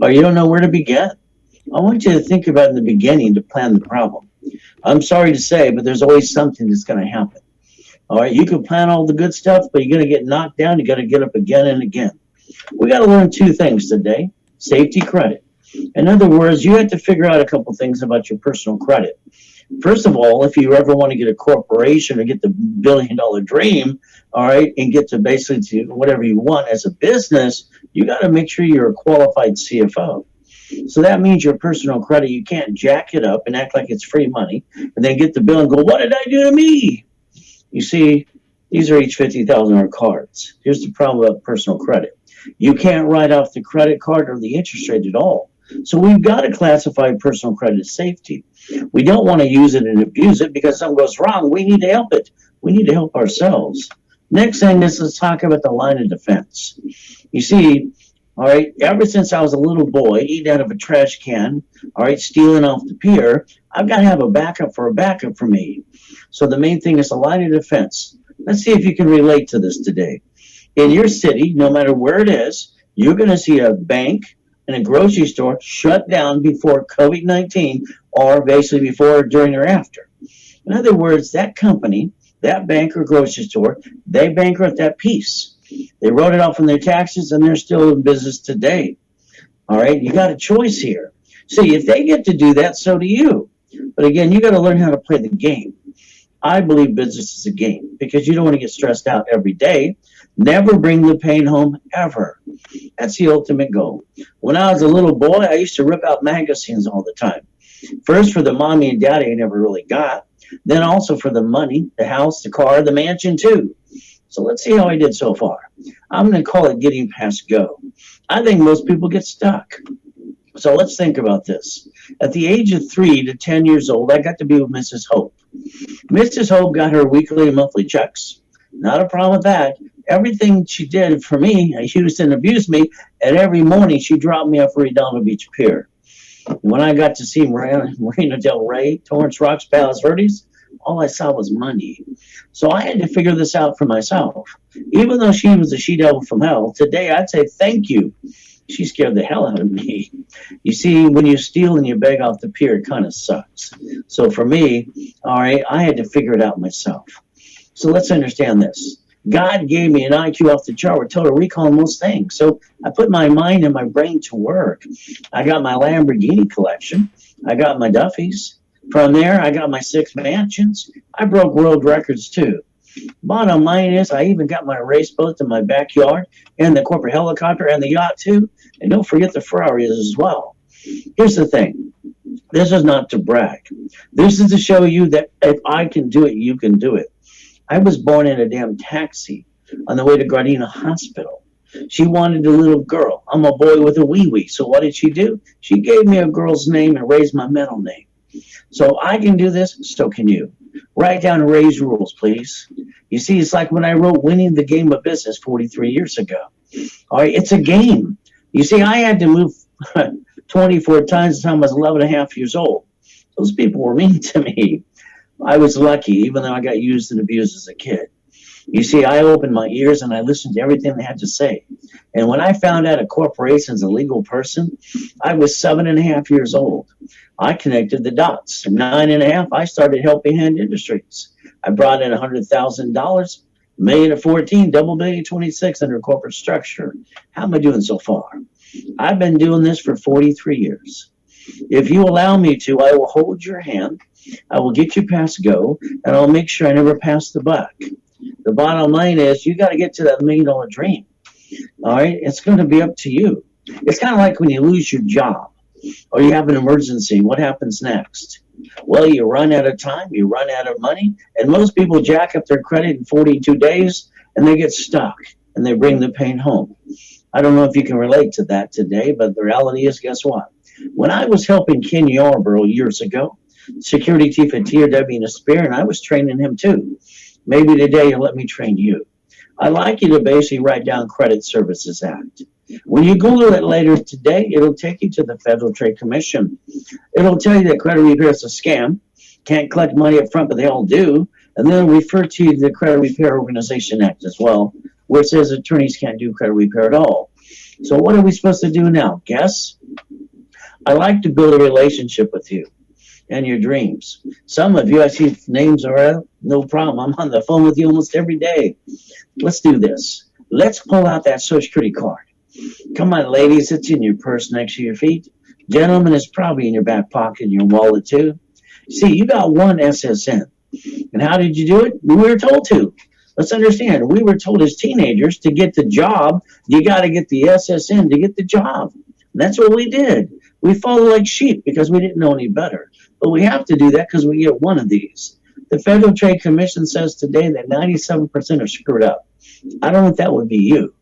or you don't know where to begin. I want you to think about in the beginning to plan the problem. I'm sorry to say, but there's always something that's going to happen. All right, you can plan all the good stuff, but you're going to get knocked down. You got to get up again and again. We got to learn two things today: safety credit. In other words, you have to figure out a couple things about your personal credit. First of all, if you ever want to get a corporation or get the $1 billion dream, all right, and get to basically to whatever you want as a business, you got to make sure you're a qualified CFO. So that means your personal credit, you can't jack it up and act like it's free money and then get the bill and go, what did I do to me? You see, these are each $50,000 cards. Here's the problem with personal credit. You can't write off the credit card or the interest rate at all. So we've got to classify personal credit as safety. We don't want to use it and abuse it because something goes wrong. We need to help it. We need to help ourselves. Next thing is let's talk about the line of defense. You see, all right, ever since I was a little boy, eating out of a trash can, all right, stealing off the pier, I've got to have a backup for me. So the main thing is the line of defense. Let's see if you can relate to this today. In your city, no matter where it is, you're going to see a bank and a grocery store shut down before COVID-19 or basically before, during, or after. In other words, that company, that bank or grocery store, they bankrupt that piece. They wrote it off from their taxes and they're still in business today. All right, you got a choice here. See, if they get to do that, so do you. But again, you got to learn how to play the game. I believe business is a game because you don't want to get stressed out every day. Never bring the pain home ever. That's the ultimate goal. When I was a little boy, I used to rip out magazines all the time. First for the mommy and daddy I never really got. Then also for the money, the house, the car, the mansion too. So let's see how I did so far. I'm going to call it getting past go. I think most people get stuck. So let's think about this. At the age of 3 to 10 years old, I got to be with Mrs. Hope. Mrs. Hope got her weekly and monthly checks. Not a problem with that. Everything she did for me, she used and abused me, and every morning she dropped me off Redondo Beach Pier. And when I got to see Marina Del Rey, Torrance Rocks, Palos Verdes, all I saw was money. So I had to figure this out for myself. Even though she was a she-devil from hell, today I'd say thank you. She scared the hell out of me. You see, when you steal and you beg off the pier, it kind of sucks. So for me, all right, I had to figure it out myself. So let's understand this. God gave me an IQ off the chart with total recall on most things. So I put my mind and my brain to work. I got my Lamborghini collection. I got my Duffys. From there, I got my 6 mansions. I broke world records too. Bottom line is, I even got my race boat in my backyard and the corporate helicopter and the yacht too. And don't forget the Ferraris as well. Here's the thing. This is not to brag. This is to show you that if I can do it, you can do it. I was born in a damn taxi on the way to Gardena Hospital. She wanted a little girl. I'm a boy with a wee-wee. So what did she do? She gave me a girl's name and raised my middle name. So I can do this, so can you. Write down Ray's rules, please. You see, it's like when I wrote Winning the Game of Business 43 years ago. All right, it's a game. You see, I had to move 24 times the time I was 11 and a half years old. Those people were mean to me. I was lucky, even though I got used and abused as a kid. You see, I opened my ears and I listened to everything they had to say. And when I found out a corporation's a legal person, I was 7.5 years old. I connected the dots. At 9.5, I started helping Hand Industries. I brought in $100,000, million at 14, double million 26 under corporate structure. How am I doing so far? I've been doing this for 43 years. If you allow me to, I will hold your hand. I will get you past go, and I'll make sure I never pass the buck. The bottom line is you got to get to that $1 million dream. All right? It's going to be up to you. It's kind of like when you lose your job or you have an emergency. What happens next? Well, you run out of time, you run out of money, and most people jack up their credit in 42 days, and they get stuck, and they bring the pain home. I don't know if you can relate to that today, but the reality is, guess what? When I was helping Ken Yarborough years ago, security chief at TRW in a Spear, and I was training him too. Maybe today you'll let me train you. I'd like you to basically write down Credit Services Act. When you Google it later today, it'll take you to the Federal Trade Commission. It'll tell you that credit repair is a scam, can't collect money up front, but they all do. And then it'll refer to you to the Credit Repair Organization Act as well, where it says attorneys can't do credit repair at all. So what are we supposed to do now? Guess? I like to build a relationship with you and your dreams. Some of you, I see names are out, no problem. I'm on the phone with you almost every day. Let's do this. Let's pull out that Social Security card. Come on, ladies, it's in your purse next to your feet. Gentlemen, it's probably in your back pocket, in your wallet too. See, you got one SSN. And how did you do it? We were told to. Let's understand, we were told as teenagers to get the job, you got to get the SSN to get the job. And that's what we did. We followed like sheep because we didn't know any better. But we have to do that because we get one of these. The Federal Trade Commission says today that 97% are screwed up. I don't know if that would be you.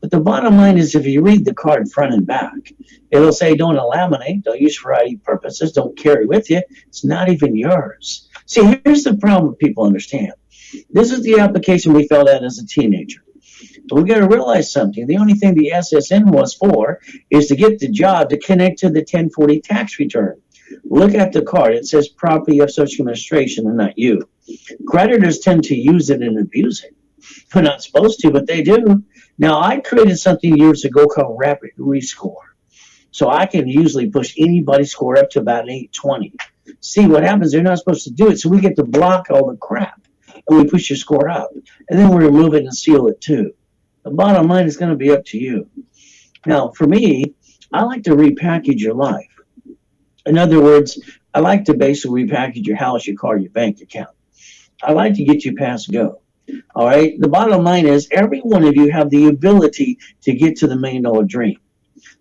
But the bottom line is if you read the card front and back, it'll say don't laminate, don't use for ID purposes, don't carry with you. It's not even yours. See, here's the problem people understand. This is the application we filled out as a teenager. But we got to realize something. The only thing the SSN was for is to get the job to connect to the 1040 tax return. Look at the card. It says property of Social Administration and not you. Creditors tend to use it and abuse it. They're not supposed to, but they do. Now, I created something years ago called Rapid Rescore. So I can usually push anybody's score up to about an 820. See, what happens, they're not supposed to do it, so we get to block all the crap. And we push your score up. And then we remove it and seal it too. The bottom line is going to be up to you. Now, for me, I like to repackage your life. In other words, I like to basically repackage your house, your car, your bank account. I like to get you past go. All right. The bottom line is every one of you have the ability to get to the $1 million dream.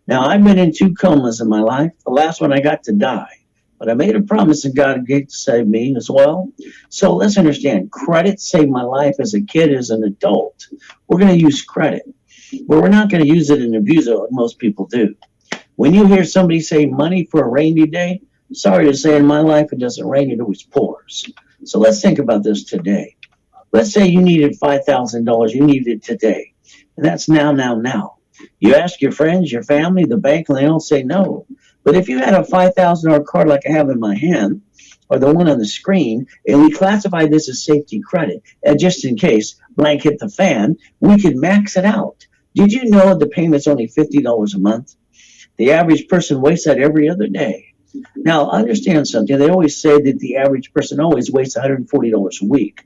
Now, I've been in 2 comas in my life. The last one I got to die. But I made a promise and God to save me as well. So let's understand, credit saved my life as a kid, as an adult. We're going to use credit. But we're not going to use it and abuse it like most people do. When you hear somebody say money for a rainy day, sorry to say in my life it doesn't rain, it always pours. So let's think about this today. Let's say you needed $5,000, you need it today. And that's now. You ask your friends, your family, the bank, and they all say no. But if you had a $5,000 card like I have in my hand, or the one on the screen, and we classify this as safety credit, and just in case blank hit the fan, we could max it out. Did you know the payment's only $50 a month? The average person wastes that every other day. Now, understand something. They always say that the average person always wastes $140 a week.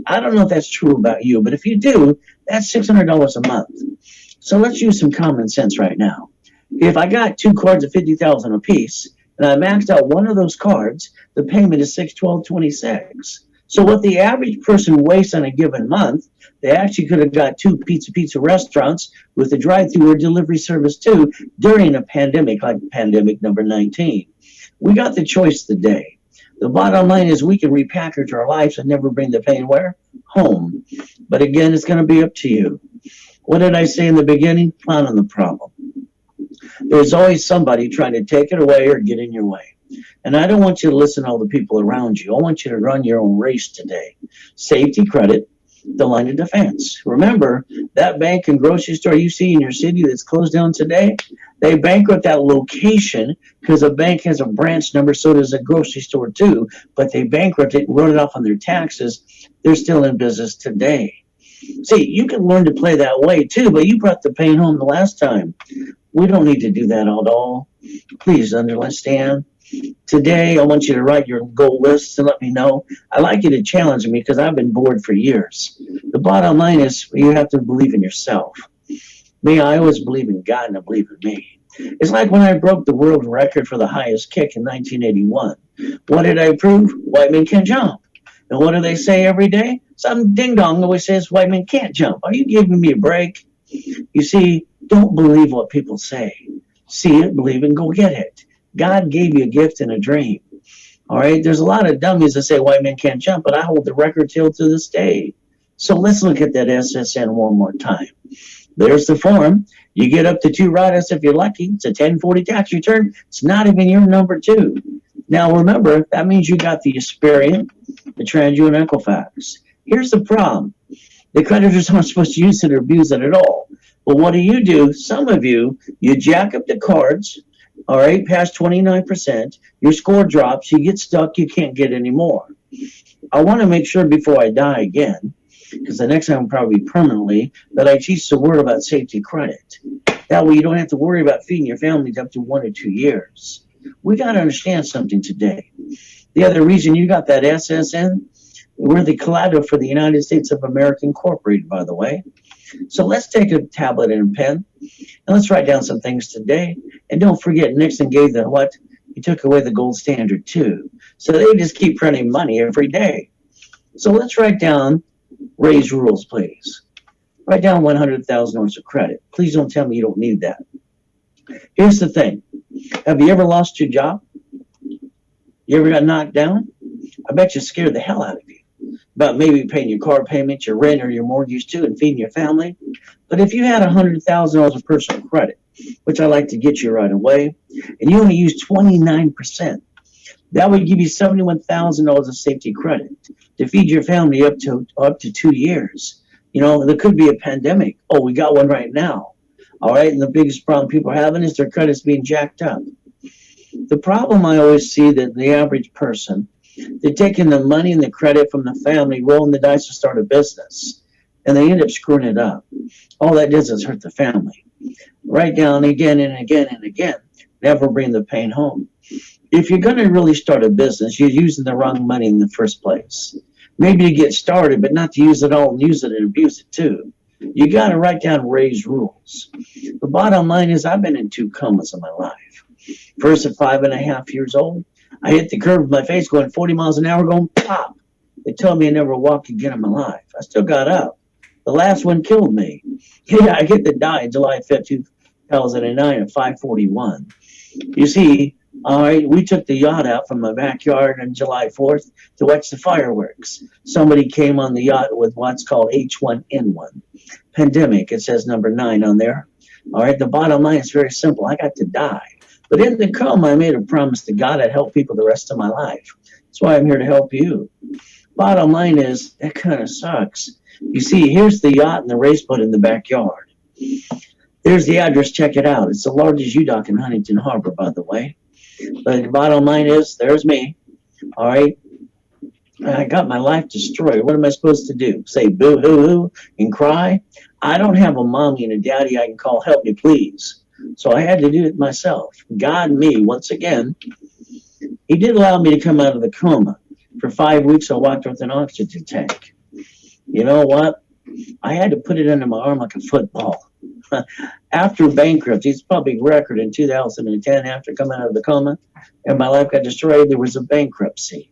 I don't know if that's true about you, but if you do, that's $600 a month. So let's use some common sense right now. If I got 2 cards of $50,000 a piece, and I maxed out one of those cards, the payment is $612.26. So what the average person wastes on a given month, they actually could have got 2 pizza restaurants with a drive-through or delivery service too during a pandemic like pandemic number 19. We got the choice today. The bottom line is we can repackage our lives and never bring the pain where? Home. But again, it's going to be up to you. What did I say in the beginning? Plan on the problem. There's always somebody trying to take it away or get in your way. And I don't want you to listen to all the people around you. I want you to run your own race today. Safety, credit, the line of defense. Remember, that bank and grocery store you see in your city that's closed down today, they bankrupt that location because a bank has a branch number, so does a grocery store too, but they bankrupt it and wrote it off on their taxes. They're still in business today. See, you can learn to play that way too, but you brought the pain home the last time. We don't need to do that at all. Please understand. Today, I want you to write your goal lists and let me know. I like you to challenge me because I've been bored for years. The bottom line is you have to believe in yourself. Me, I always believe in God and I believe in me. It's like when I broke the world record for the highest kick in 1981. What did I prove? White men can jump. And what do they say every day? Some ding-dong always says white men can't jump. Are you giving me a break? You see, don't believe what people say. See it, believe it, and go get it. God gave you a gift and a dream. All right, there's a lot of dummies that say white men can't jump, but I hold the record till to this day. So let's look at that SSN one more time. There's the form. You get up to 2 write-ups if you're lucky. It's a 1040 tax return. It's not even your number 2. Now remember, that means you got the Experian, the TransUnion, and Equifax. Here's the problem. The creditors aren't supposed to use it or abuse it at all. But what do? Some of you jack up the cards, all right, past 29%, your score drops, you get stuck, you can't get any more. I want to make sure before I die again, because the next time probably permanently, that I teach the word about safety credit. That way you don't have to worry about feeding your family up to 1 or 2 years. We got to understand something today. The other reason you got that SSN, we're the collateral for the United States of America Incorporated, by the way. So let's take a tablet and a pen and let's write down some things today. And don't forget, Nixon gave the what? He took away the gold standard too. So they just keep printing money every day. So let's write down raise rules, please. Write down $100,000 of credit. Please don't tell me you don't need that. Here's the thing. Have you ever lost your job? You ever got knocked down? I bet you scared the hell out of you about maybe paying your car payment, your rent, or your mortgage too, and feeding your family. But if you had $100,000 of personal credit, which I like to get you right away, and you only use 29%, that would give you $71,000 of safety credit to feed your family up to 2 years. You know, there could be a pandemic. Oh, we got one right now. All right, and the biggest problem people are having is their credit's being jacked up. The problem I always see that the average person, they're taking the money and the credit from the family, rolling the dice to start a business, and they end up screwing it up. All that does is hurt the family. Write down again and again and again. Never bring the pain home. If you're going to really start a business, you're using the wrong money in the first place. Maybe to get started, but not to use it all and use it and abuse it too. You got to write down raise rules. The bottom line is I've been in 2 comas in my life. First at 5.5 years old, I hit the curb with my face going 40 miles an hour going pop. They told me I never walk again in my life. I still got up. The last one killed me. Yeah, I hit the die July 5th, 2009 at 5:41. You see, all right, we took the yacht out from my backyard on July 4th to watch the fireworks. Somebody came on the yacht with what's called H1N1. Pandemic, it says number 9 on there. All right, the bottom line is very simple. I got to die. But in the coma, I made a promise to God I'd help people the rest of my life. That's why I'm here to help you. Bottom line is, that kind of sucks. You see, here's the yacht and the race boat in the backyard. There's the address. Check it out. It's the largest U-Dock in Huntington Harbor, by the way. But the bottom line is, there's me. All right. I got my life destroyed. What am I supposed to do? Say boo-hoo-hoo and cry? I don't have a mommy and a daddy I can call, help me, please. So I had to do it myself. God, me, once again. He did allow me to come out of the coma. For 5 weeks, I walked with an oxygen tank. You know what? I had to put it under my arm like a football. After bankruptcy, it's a public record in 2010, after coming out of the coma, and my life got destroyed, there was a bankruptcy.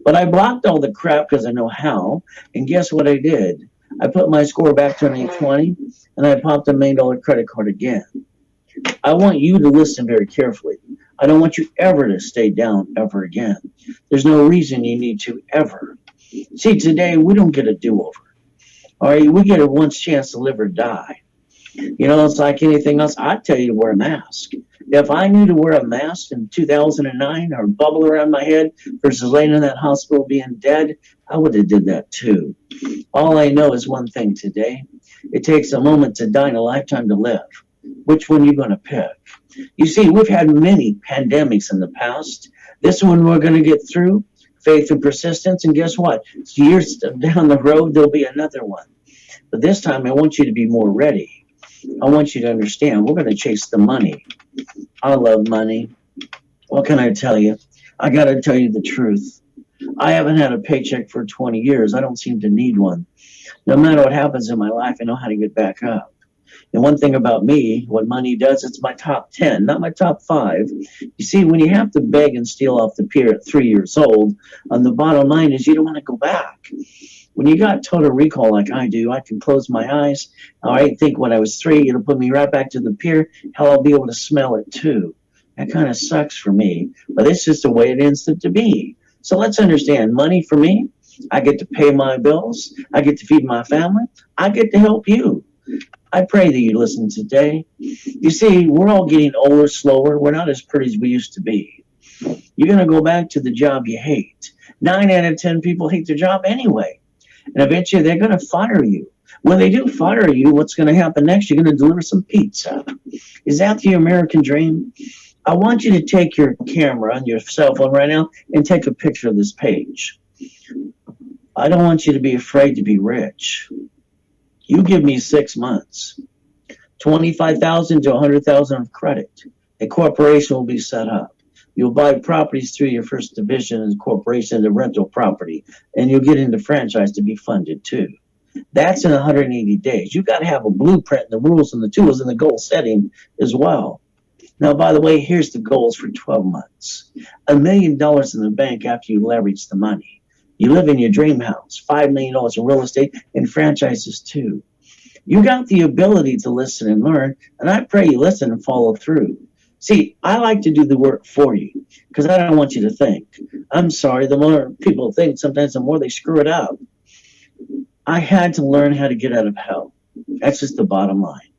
But I blocked all the crap because I know how, and guess what I did? I put my score back to 2020, and I popped a $1 million credit card again. I want you to listen very carefully. I don't want you ever to stay down ever again. There's no reason you need to ever. See, today we don't get a do-over. All right, we get a once chance to live or die. You know, it's like anything else. I'd tell you to wear a mask. If I knew to wear a mask in 2009 or bubble around my head versus laying in that hospital being dead, I would have did that too. All I know is one thing today. It takes a moment to die and a lifetime to live. Which one are you going to pick? You see, we've had many pandemics in the past. This one we're going to get through. Faith and persistence. And guess what? Years down the road, there'll be another one. But this time, I want you to be more ready. I want you to understand, we're going to chase the money. I love money. What can I tell you? I got to tell you the truth. I haven't had a paycheck for 20 years. I don't seem to need one. No matter what happens in my life, I know how to get back up. And one thing about me, what money does, it's my top 10, not my top 5. You see, when you have to beg and steal off the pier at 3 years old, the bottom line is you don't want to go back. When you got total recall like I do, I can close my eyes. All right, think when I was 3, it'll put me right back to the pier. Hell, I'll be able to smell it too. That kind of sucks for me, but it's just the way it ends up to be. So let's understand, money for me, I get to pay my bills. I get to feed my family. I get to help you. I pray that you listen today. You see, we're all getting older, slower. We're not as pretty as we used to be. You're going to go back to the job you hate. 9 out of 10 people hate their job anyway. And eventually they're going to fire you. When they do fire you, what's going to happen next? You're going to deliver some pizza. Is that the American dream? I want you to take your camera on your cell phone right now and take a picture of this page. I don't want you to be afraid to be rich. You give me 6 months, 25,000 to 100,000 of credit. A corporation will be set up. You'll buy properties through your first division and corporation, the rental property, and you'll get into franchise to be funded too. That's in 180 days. You got to have a blueprint and the rules and the tools and the goal setting as well. Now, by the way, here's the goals for 12 months. $1 million in the bank after you leverage the money. You live in your dream house, $5 million in real estate and franchises too. You got the ability to listen and learn, and I pray you listen and follow through. See, I like to do the work for you because I don't want you to think. I'm sorry, the more people think, sometimes the more they screw it up. I had to learn how to get out of hell. That's just the bottom line.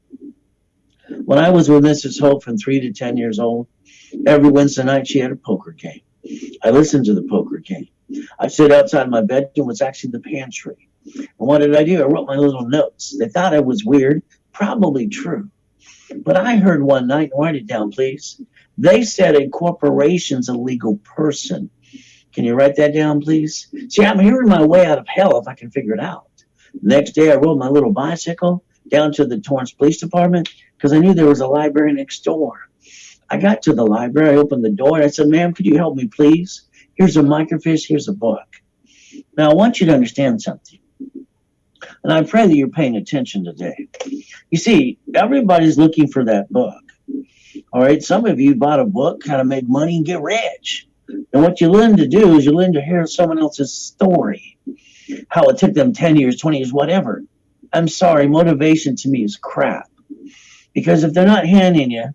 When I was with Mrs. Hope from 3 to 10 years old, every Wednesday night she had a poker game. I listened to the poker game. I stood outside my bedroom, was actually the pantry. And what did I do? I wrote my little notes. They thought I was weird, probably true. But I heard one night, write it down, please. They said a corporation's a legal person. Can you write that down, please? See, I'm hearing my way out of hell if I can figure it out. Next day, I rode my little bicycle down to the Torrance Police Department because I knew there was a library next door. I got to the library, I opened the door, and I said, ma'am, could you help me, please? Here's a microfiche, here's a book. Now, I want you to understand something. And I pray that you're paying attention today. You see, everybody's looking for that book. All right, some of you bought a book, how to make money and get rich. And what you learn to do is you learn to hear someone else's story, how it took them 10 years, 20 years, whatever. I'm sorry, motivation to me is crap. Because if they're not handing you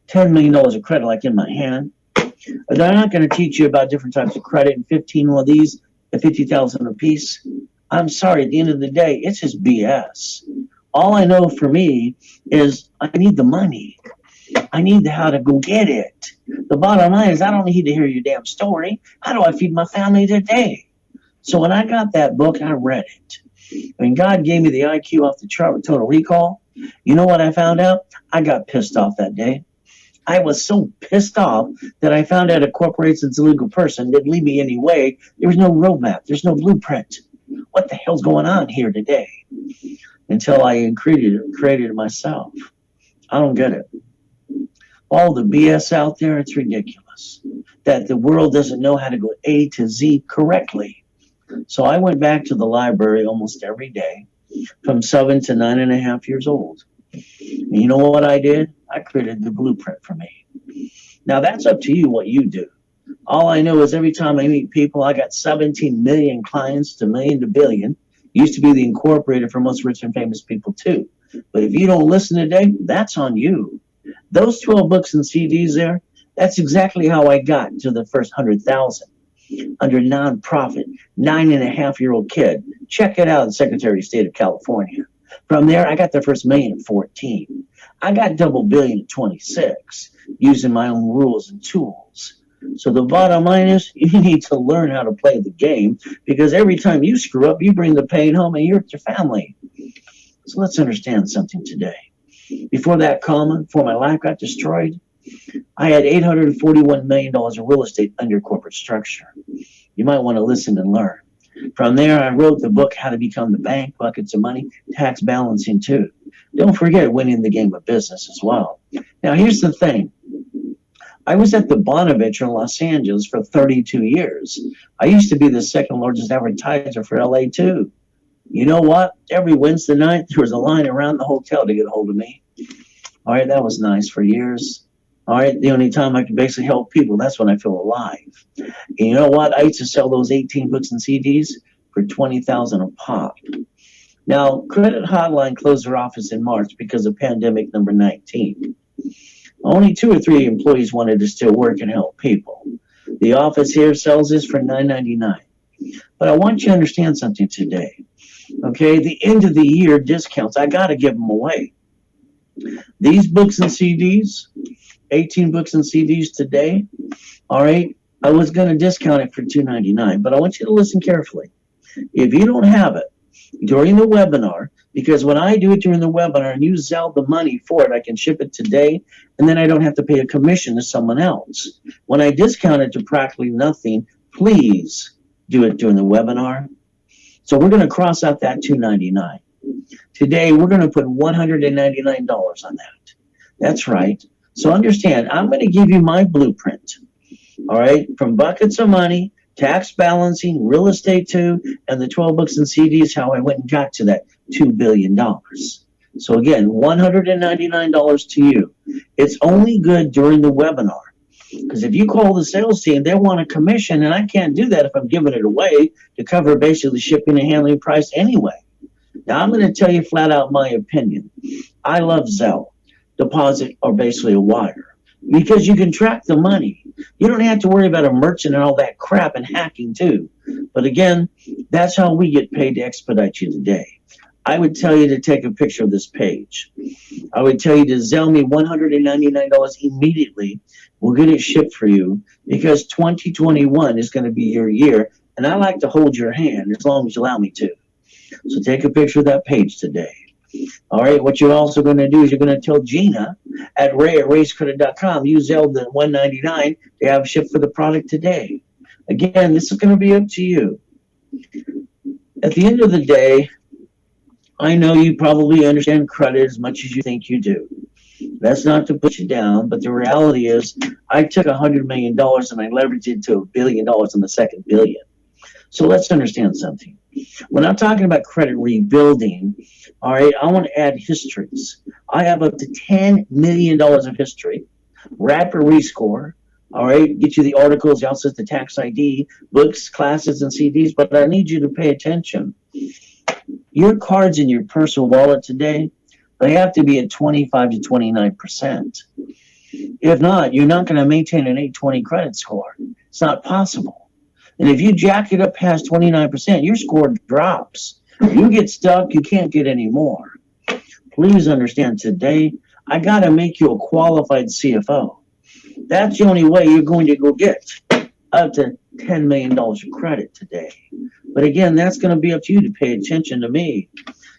$10 million of credit like in my hand, they're not going to teach you about different types of credit and 15 of these at 50,000 a piece. I'm sorry, at the end of the day, it's just BS. All I know for me is I need the money. I need how to go get it. The bottom line is I don't need to hear your damn story. How do I feed my family today? So when I got that book, I read it. When God gave me the IQ off the chart with Total Recall, you know what I found out? I got pissed off that day. I was so pissed off that I found out a corporation's a legal person didn't lead me any way. There was no roadmap. There's no blueprint. What the hell's going on here today? Until I created it myself. I don't get it. All the BS out there, it's ridiculous. That the world doesn't know how to go A to Z correctly. So I went back to the library almost every day from 7 to 9.5 years old. And you know what I did? I created the blueprint for me. Now that's up to you what you do. All I know is every time I meet people, I got 17 million clients to million to billion. Used to be the incorporator for most rich and famous people too. But if you don't listen today, that's on you. Those 12 books and CDs there, that's exactly how I got to the first 100,000 under nonprofit, 9.5-year-old kid. Check it out, Secretary of State of California. From there, I got the first million at 14. I got double billion at 26 using my own rules and tools. So the bottom line is you need to learn how to play the game because every time you screw up, you bring the pain home and you're with your family. So let's understand something today. Before that comma, before my life got destroyed, I had $841 million of real estate under corporate structure. You might want to listen and learn. From there, I wrote the book, How to Become the Bank, Buckets of Money, Tax Balancing too. Don't forget winning the game of business as well. Now, here's the thing. I was at the Bonaventure in Los Angeles for 32 years. I used to be the second largest advertiser for LA too. You know what? Every Wednesday night, there was a line around the hotel to get a hold of me. All right, that was nice for years. All right, the only time I could basically help people, that's when I feel alive. And you know what? I used to sell those 18 books and CDs for $20,000 a pop. Now, Credit Hotline closed their office in March because of pandemic number 19. Only 2 or 3 employees wanted to still work and help people. The office here sells this for $9.99. But I want you to understand something today. Okay, the end of the year discounts, I got to give them away. These books and CDs, 18 books and CDs today, all right, I was going to discount it for $2.99, but I want you to listen carefully. If you don't have it during the webinar, because when I do it during the webinar and you Zelle the money for it, I can ship it today, and then I don't have to pay a commission to someone else. When I discount it to practically nothing, please do it during the webinar. So we're going to cross out that $2.99. Today, we're going to put $199 on that. That's right. So understand, I'm going to give you my blueprint. All right, from buckets of money, tax balancing, real estate too, and the 12 books and CDs, how I went and got to that $2 billion. So again, $199 to you. It's only good during the webinar. Because if you call the sales team, they want a commission, and I can't do that if I'm giving it away to cover basically shipping and handling price anyway. Now, I'm going to tell you flat out my opinion. I love Zelle, deposit, or basically a wire, because you can track the money. You don't have to worry about a merchant and all that crap and hacking too. But again, that's how we get paid to expedite you today. I would tell you to take a picture of this page. I would tell you to Zelle me $199 immediately. We'll get it shipped for you because 2021 is going to be your year. And I like to hold your hand as long as you allow me to. So take a picture of that page today. All right, what you're also going to do is you're going to tell Gina at ray@rayscredit.com, use Zelle the $199 to have shipped for the product today. Again, this is going to be up to you. At the end of the day, I know you probably understand credit as much as you think you do. That's not to put you down, but the reality is I took $100 million and I leveraged it to $1 billion in the second billion. So let's understand something. When I'm talking about credit rebuilding, all right, I want to add histories. I have up to $10 million of history, rapid rescore, all right, get you the articles, the also the tax ID, books, classes, and CDs, but I need you to pay attention. Your cards in your personal wallet today, they have to be at 25 to 29%. If not, you're not going to maintain an 820 credit score. It's not possible. And if you jack it up past 29%, your score drops. You get stuck, you can't get any more. Please understand today, I got to make you a qualified CFO. That's the only way you're going to go get up to $10 million of credit today. But again, that's going to be up to you to pay attention to me.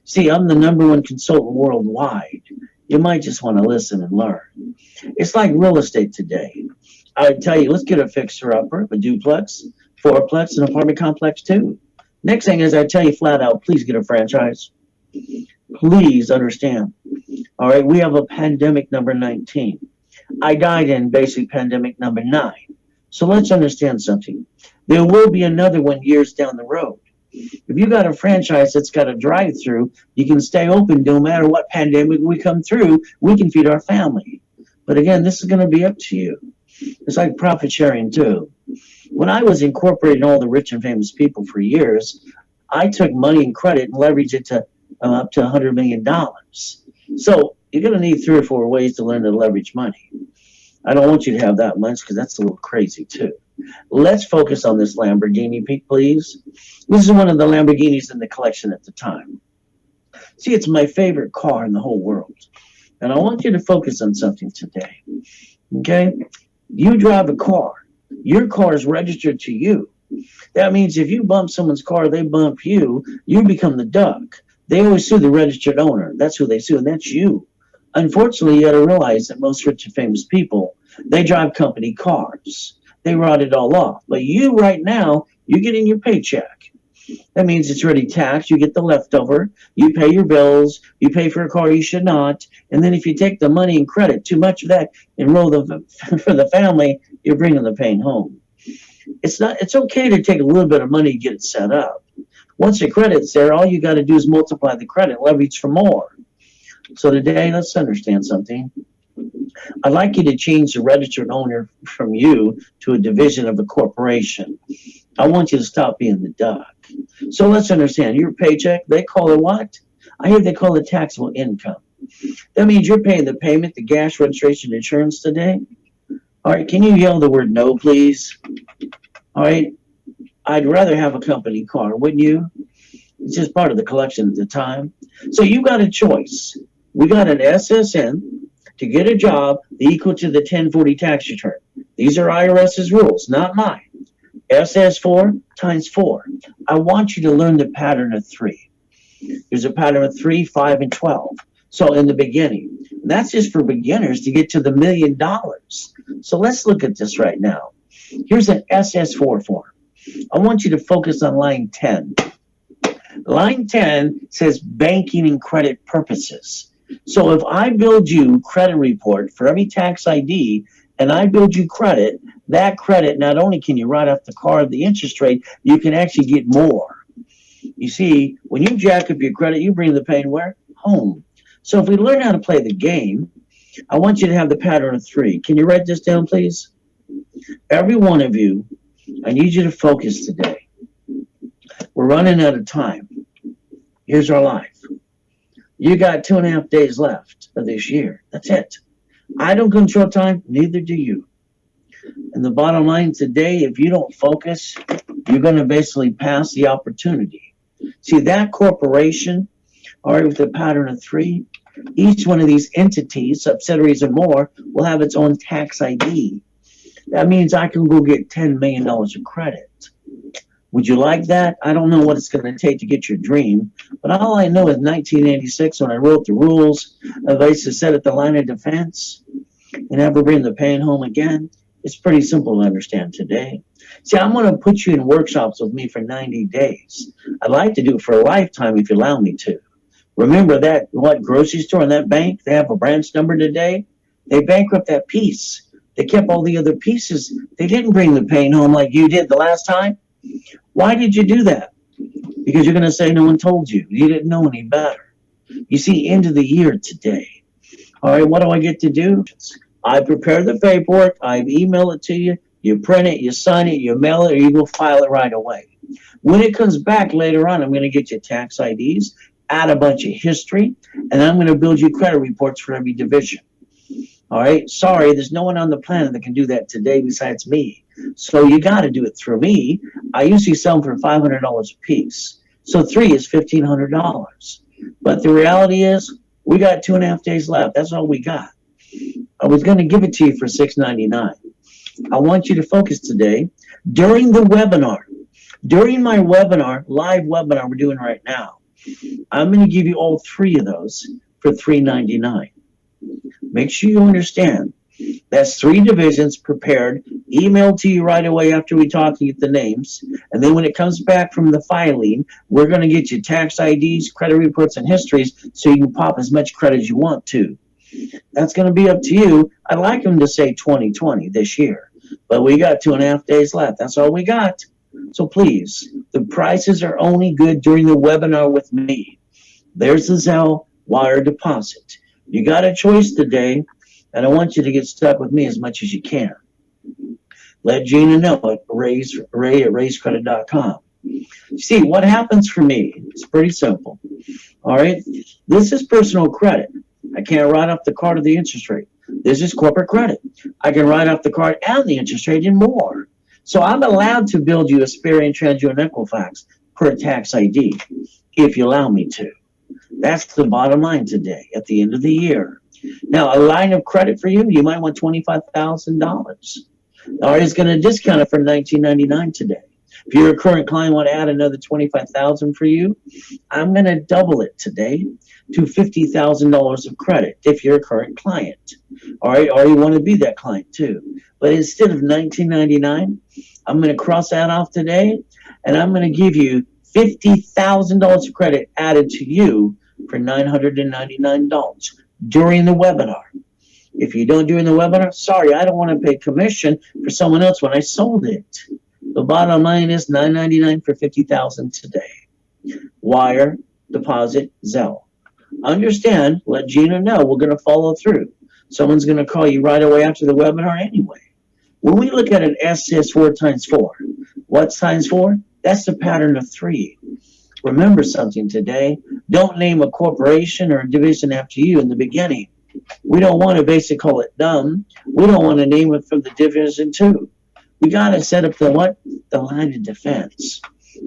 See, I'm the #1 consultant worldwide. You might just want to listen and learn. It's like real estate today. I would tell you, let's get a fixer-upper, a duplex, fourplex, an apartment complex too. Next thing is I tell you flat out, please get a franchise. Please understand. All right, we have a pandemic number 19. I died in basic pandemic number 9. So let's understand something. There will be another one years down the road. If you got a franchise that's got a drive-through, you can stay open no matter what pandemic we come through. We can feed our family. But again, this is going to be up to you. It's like profit sharing too. When I was incorporating all the rich and famous people for years, I took money and credit and leveraged it to up to $100 million. So you're going to need 3 or 4 ways to learn to leverage money. I don't want you to have that much because that's a little crazy too. Let's focus on this Lamborghini, please. This is one of the Lamborghinis in the collection at the time. See, it's my favorite car in the whole world. And I want you to focus on something today. Okay? You drive a car. Your car is registered to you. That means if you bump someone's car, they bump you, you become the duck. They always sue the registered owner. That's who they sue, and that's you. Unfortunately, you got to realize that most rich and famous people, they drive company cars. They write it all off. But you right now, you're getting your paycheck. That means it's already taxed. You get the leftover. You pay your bills. You pay for a car you should not. And then if you take the money and credit, too much of that, and roll for the family, you're bringing the pain home. It's okay to take a little bit of money to get it set up. Once the credit's there, all you got to do is multiply the credit, leverage for more. So today, let's understand something. I'd like you to change the registered owner from you to a division of a corporation. I want you to stop being the duck. So let's understand, your paycheck, they call it what? I hear they call it taxable income. That means you're paying the payment, the gas, registration, insurance today. All right, can you yell the word no, please? All right, I'd rather have a company car, wouldn't you? It's just part of the collection at the time. So you got a choice. We got an SSN to get a job equal to the 1040 tax return. These are IRS's rules, not mine. SS4 times 4. I want you to learn the pattern of 3. There's a pattern of 3, 5, and 12. So in the beginning, that's just for beginners to get to the $1 million. So let's look at this right now. Here's an SS4 form. I want you to focus on line 10. Line 10 says banking and credit purposes. So if I build you credit report for every tax ID and I build you credit, That credit, not only can you write off the car, the interest rate, you can actually get more. You see, when you jack up your credit, you bring the pain where? Home. So if we learn how to play the game, I want you to have the pattern of three. Can you write this down, please? Every one of you, I need you to focus today. We're running out of time. Here's our life. You got 2.5 days left of this year. That's it. I don't control time, neither do you. And the bottom line today, if you don't focus, you're going to basically pass the opportunity. See, that corporation, all right, with the pattern of three, each one of these entities, subsidiaries or more, will have its own tax ID. That means I can go get $10 million of credit. Would you like that? I don't know what it's going to take to get your dream, but all I know is 1986, when I wrote the rules, I used to set at the line of defense and never bring the pain home again. It's pretty simple to understand today. See, I'm going to put you in workshops with me for 90 days. I'd like to do it for a lifetime if you allow me to. Remember that, what, grocery store and that bank, they have a branch number today? They bankrupt that piece. They kept all the other pieces. They didn't bring the pain home like you did the last time. Why did you do that? Because you're going to say no one told you. You didn't know any better. You see, end of the year today. All right, what do I get to do? I prepare the paperwork. I email it to you. You print it, you sign it, you mail it, or you go file it right away. When it comes back later on, I'm going to get you tax IDs, add a bunch of history, and I'm going to build you credit reports for every division. All right, sorry, there's no one on the planet that can do that today besides me. So you got to do it through me. I usually sell them for $500 a piece. So 3 is $1,500. But the reality is, we got 2.5 days left. That's all we got. I was going to give it to you for $6.99. I want you to focus today during the webinar. During my webinar, live webinar we're doing right now, I'm going to give you all 3 of those for $3.99. Make sure you understand. That's 3 divisions prepared, emailed to you right away after we talk and get the names. And then when it comes back from the filing, we're going to get you tax IDs, credit reports, and histories so you can pop as much credit as you want to. That's going to be up to you. I'd like them to say 2020 this year, but we got 2.5 days left. That's all we got. So please, the prices are only good during the webinar with me. There's the Zelle wire deposit. You got a choice today, and I want you to get stuck with me as much as you can. Let Gina know at Ray at raisecredit.com. See, what happens for me, it's pretty simple. All right, this is personal credit. I can't write off the card or the interest rate. This is corporate credit. I can write off the card and the interest rate and more. So I'm allowed to build you a Experian, TransUnion, and Equifax per tax ID if you allow me to. That's the bottom line today at the end of the year. Now, a line of credit for you, you might want $25,000. Or is going to discount it for $19.99 today. If you're a current client, want to add another $25,000 for you, I'm going to double it today to $50,000 of credit if you're a current client. All right, or you want to be that client too. But instead of $19.99, I'm going to cross that off today, and I'm going to give you $50,000 of credit added to you for $999 during the webinar. If you don't during the webinar, sorry, I don't want to pay commission for someone else when I sold it. The bottom line is $999 for $50,000 today. Wire, deposit, Zelle. Understand, let Gina know we're going to follow through. Someone's going to call you right away after the webinar anyway. When we look at an S says 4 times 4, what's times 4? That's the pattern of 3. Remember something today. Don't name a corporation or a division after you in the beginning. We don't want to basically call it dumb. We don't want to name it from the division 2. We got to set up the what? The line of defense.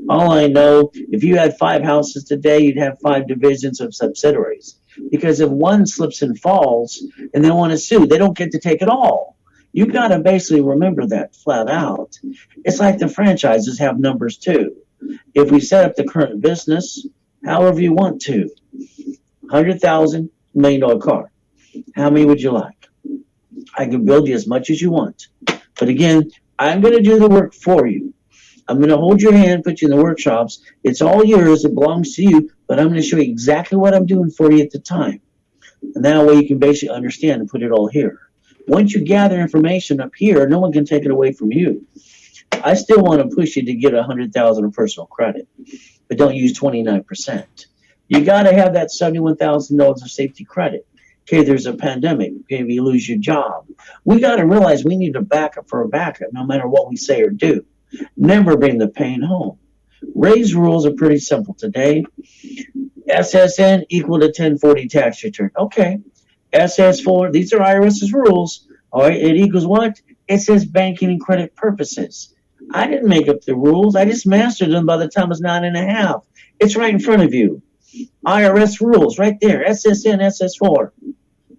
All I know, if you had 5 houses today, you'd have 5 divisions of subsidiaries. Because if one slips and falls and they want to sue, they don't get to take it all. You got to basically remember that flat out. It's like the franchises have numbers too. If we set up the current business, however you want to, $100,000, $1 million car. How many would you like? I can build you as much as you want. But again, I'm going to do the work for you. I'm going to hold your hand, put you in the workshops. It's all yours. It belongs to you. But I'm going to show you exactly what I'm doing for you at the time. And that way you can basically understand and put it all here. Once you gather information up here, no one can take it away from you. I still want to push you to get 100,000 of personal credit, but don't use 29%. You got to have that $71,000 of safety credit. Okay, there's a pandemic. Okay, if you lose your job, we got to realize we need a backup for a backup, no matter what we say or do. Never bring the pain home. Ray's rules are pretty simple today. SSN equal to 1040 tax return. Okay. SS4, these are IRS's rules. All right, it equals what? It says banking and credit purposes. I didn't make up the rules. I just mastered them by the time I was 9.5. It's right in front of you. IRS rules right there. SSN, SS4.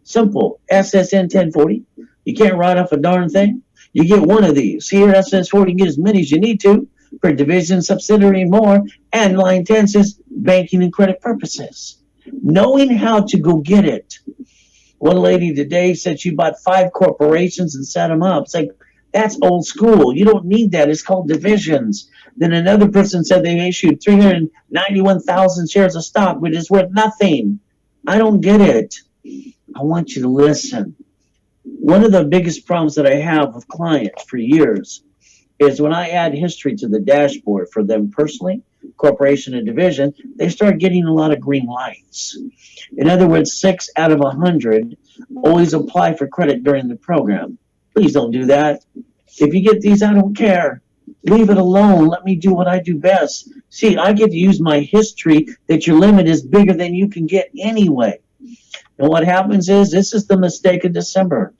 Simple. SSN 1040. You can't write off a darn thing. You get one of these. Here, SS4, you can get as many as you need to per division, subsidiary, and more. And line 10 says banking and credit purposes. Knowing how to go get it. One lady today said she bought 5 corporations and set them up. It's like, that's old school. You don't need that. It's called divisions. Then another person said they issued 391,000 shares of stock, which is worth nothing. I don't get it. I want you to listen. One of the biggest problems that I have with clients for years is when I add history to the dashboard for them personally, corporation and division, they start getting a lot of green lights. In other words, 6 out of 100 always apply for credit during the program. Please don't do that. If you get these, I don't care. Leave it alone. Let me do what I do best. See, I get to use my history that your limit is bigger than you can get anyway. And what happens is, this is the mistake of December.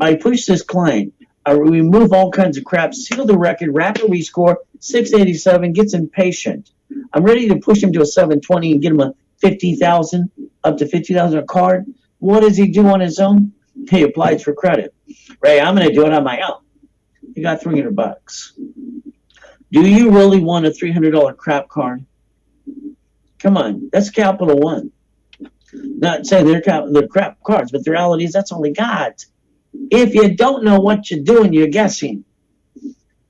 I push this client. I remove all kinds of crap, seal the record, rapid rescore, 687, gets impatient. I'm ready to push him to a 720 and get him a 50,000, up to 50,000 a card. What does he do on his own? He applies for credit. Ray, I'm going to do it on my own. You got $300. Do you really want a $300 crap card? Come on, that's Capital One. Not saying they're crap cards, but the reality is that's all they got. If you don't know what you're doing, you're guessing.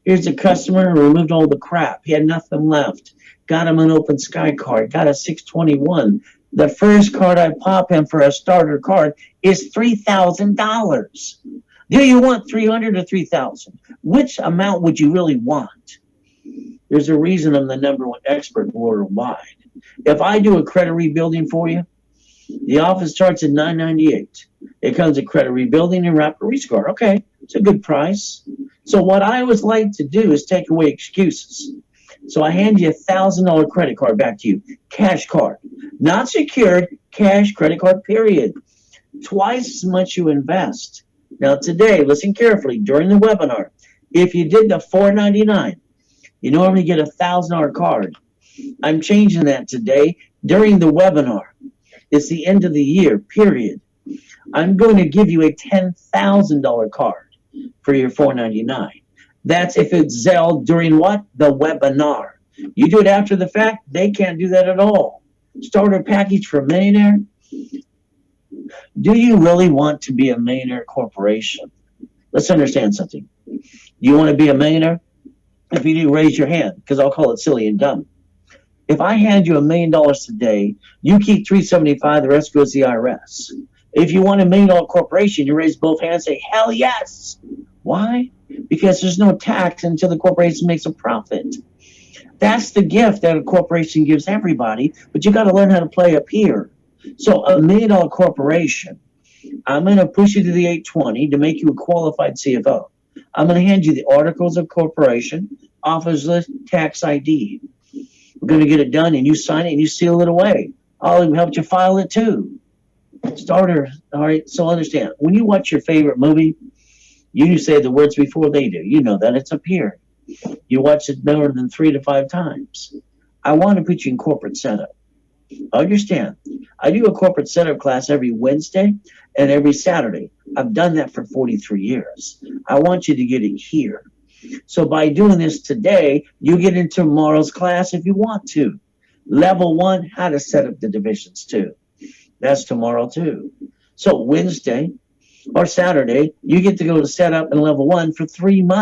Here's a customer who removed all the crap. He had nothing left. Got him an Open Sky card. Got a 621. The first card I pop him for a starter card is $3,000. Do you want 300 or 3,000? Which amount would you really want? There's a reason I'm the #1 expert worldwide. If I do a credit rebuilding for you, the office starts at $998. It comes with credit rebuilding and rapid rescore. Okay, it's a good price. So what I always like to do is take away excuses. So I hand you a $1,000 credit card back to you, cash card, not secured, cash credit card, period. Twice as much you invest. Now today, listen carefully, during the webinar, if you did the $499, you normally get a $1,000 card. I'm changing that today during the webinar. It's the end of the year, period. I'm going to give you a $10,000 card for your $499. That's if it's Zelle during what? The webinar. You do it after the fact, they can't do that at all. Starter package for a millionaire. Do you really want to be a millionaire corporation? Let's understand something. You want to be a millionaire? If you do, raise your hand, because I'll call it silly and dumb. If I hand you $1 million today, you keep $375, the rest goes to the IRS. If you want $1 million corporation, you raise both hands and say, hell yes. Why? Because there's no tax until the corporation makes a profit. That's the gift that a corporation gives everybody, but you got to learn how to play up here. So $1 million corporation, I'm going to push you to the 820 to make you a qualified CFO. I'm going to hand you the articles of corporation, office list, tax ID. We're going to get it done, and you sign it, and you seal it away. I'll even help you file it, too. Starter, all right, so understand. When you watch your favorite movie, you say the words before they do. You know that it's up here. You watch it more than 3 to 5 times. I want to put you in corporate setup. Understand, I do a corporate setup class every Wednesday and every Saturday. I've done that for 43 years. I want you to get it here. So by doing this today, you get into tomorrow's class if you want to. Level 1, how to set up the divisions too. That's tomorrow too. So Wednesday or Saturday, you get to go to set up in level 1 for 3 months.